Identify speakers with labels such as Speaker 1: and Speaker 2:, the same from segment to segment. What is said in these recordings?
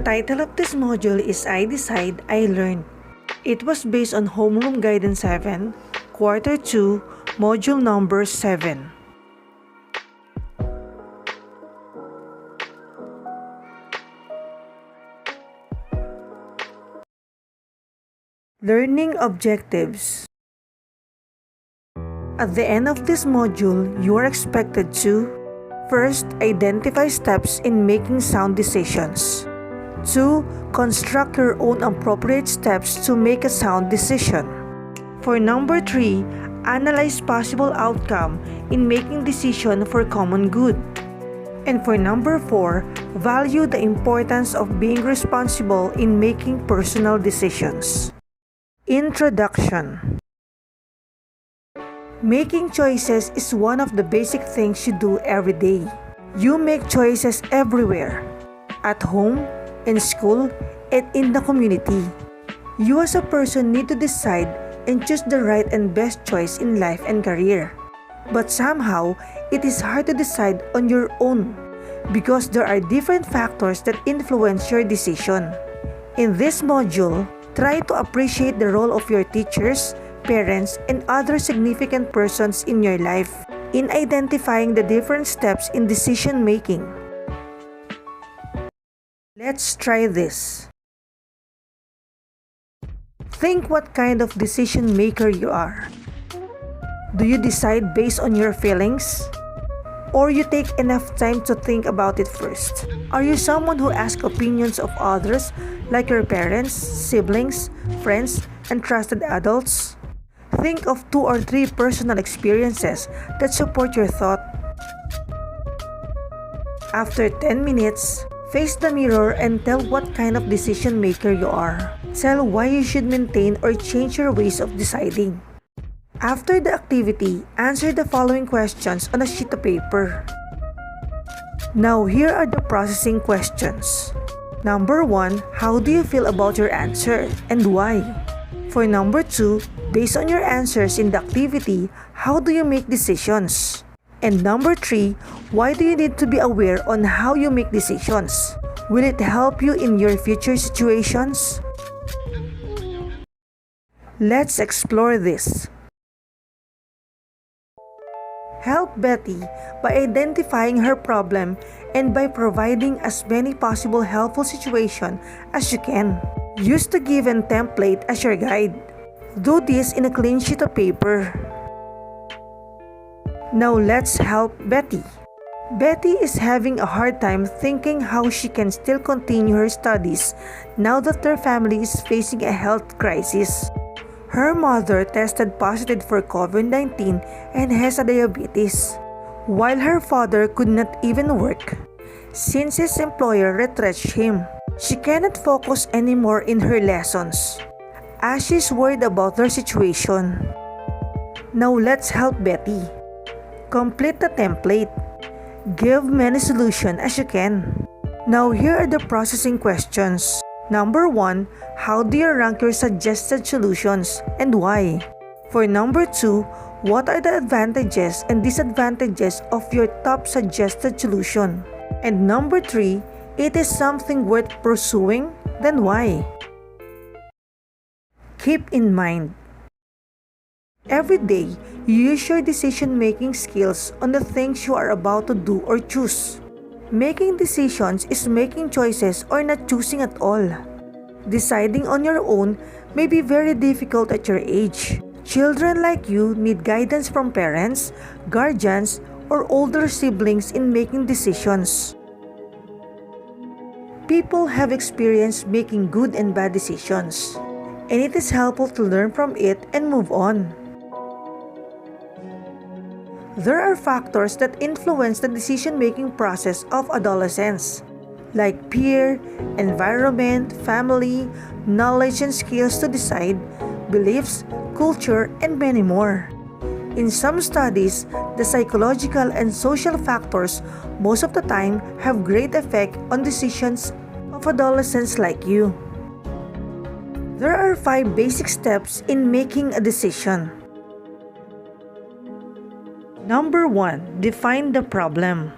Speaker 1: title of this module is I Decide, I Learn. It was based on Homeroom Guidance 7, Quarter 2, Module number 7. Learning Objectives. At the end of this module, you are expected to: first, identify steps in making sound decisions. 2. Construct your own appropriate steps to make a sound decision. For number 3, analyze possible outcome in making decision for common good. And for number 4, value the importance of being responsible in making personal decisions. Introduction. Making choices is one of the basic things you do every day. You make choices everywhere, at home, in school, and in the community. You as a person need to decide and choose the right and best choice in life and career. But somehow, it is hard to decide on your own because there are different factors that influence your decision. In this module, try to appreciate the role of your teachers, parents, and other significant persons in your life in identifying the different steps in decision making. Let's try this. Think what kind of decision maker you are. Do you decide based on your feelings? Or you take enough time to think about it first? Are you someone who asks opinions of others like your parents, siblings, friends, and trusted adults? Think of 2 or 3 personal experiences that support your thought. After 10 minutes, face the mirror and tell what kind of decision maker you are. Tell why you should maintain or change your ways of deciding. After the activity, answer the following questions on a sheet of paper. Now, here are the processing questions. Number 1, how do you feel about your answer and why? For number 2, based on your answers in the activity, how do you make decisions? And number 3, why do you need to be aware on how you make decisions? Will it help you in your future situations? Let's explore this. Help Betty by identifying her problem and by providing as many possible helpful situations as you can. Use the given template as your guide. Do this in a clean sheet of paper. Now let's help Betty. Betty is having a hard time thinking how she can still continue her studies now that her family is facing a health crisis. Her mother tested positive for COVID-19 and has a diabetes, while her father could not even work since his employer retrenched him. She cannot focus anymore in her lessons as she's worried about their situation. Now let's help Betty. Complete the template. Give many solutions as you can. Now here are the processing questions. Number 1, how do you rank your suggested solutions and why? For number 2, what are the advantages and disadvantages of your top suggested solution? And number 3, it is something worth pursuing, then why? Keep in mind, every day, you use your decision-making skills on the things you are about to do or choose. Making decisions is making choices or not choosing at all. Deciding on your own may be very difficult at your age. Children like you need guidance from parents, guardians, or older siblings in making decisions. People have experienced making good and bad decisions, and it is helpful to learn from it and move on. There are factors that influence the decision-making process of adolescents, like peer, environment, family, knowledge and skills to decide, beliefs, culture, and many more. In some studies, the psychological and social factors most of the time have great effect on decisions of adolescents like you. There are 5 basic steps in making a decision. Number 1, define the problem.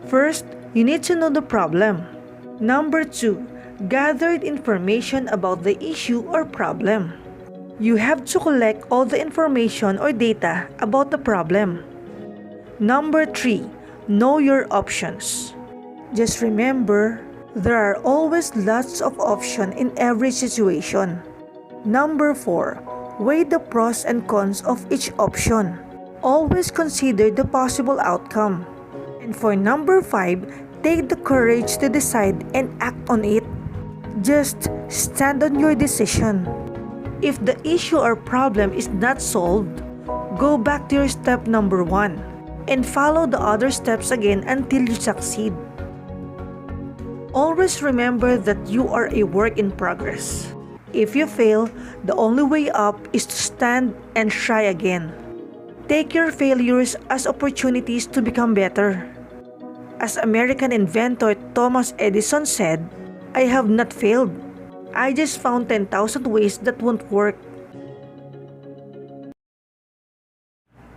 Speaker 1: First, you need to know the problem. Number 2, gathered information about the issue or problem. You have to collect all the information or data about the problem. Number 3. Know your options. Just remember, there are always lots of options in every situation. Number 4. Weigh the pros and cons of each option. Always consider the possible outcome. And for number 5, take the courage to decide and act on it. Just stand on your decision. If the issue or problem is not solved, go back to your step number 1 and follow the other steps again until you succeed. Always remember that you are a work in progress. If you fail, the only way up is to stand and try again. Take your failures as opportunities to become better. As American inventor Thomas Edison said, "I have not failed. I just found 10,000 ways that won't work."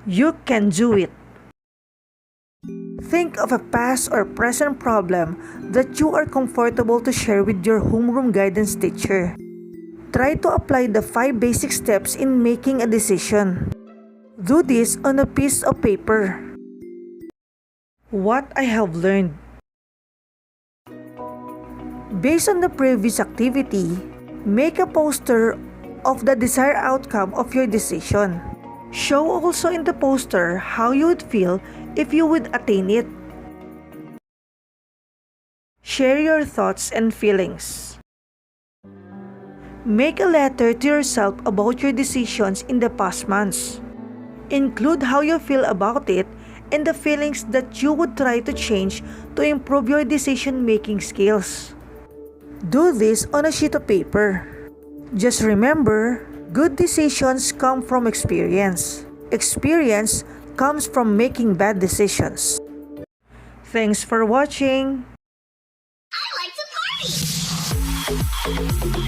Speaker 1: You can do it. Think of a past or present problem that you are comfortable to share with your homeroom guidance teacher. Try to apply the 5 basic steps in making a decision. Do this on a piece of paper. What I have learned. Based on the previous activity, make a poster of the desired outcome of your decision. Show also in the poster how you would feel if you would attain it. Share your thoughts and feelings. Make a letter to yourself about your decisions in the past months. Include how you feel about it and the feelings that you would try to change to improve your decision-making skills. Do this on a sheet of paper. Just remember, good decisions come from experience. Experience comes from making bad decisions. Thanks for watching.
Speaker 2: I like to party!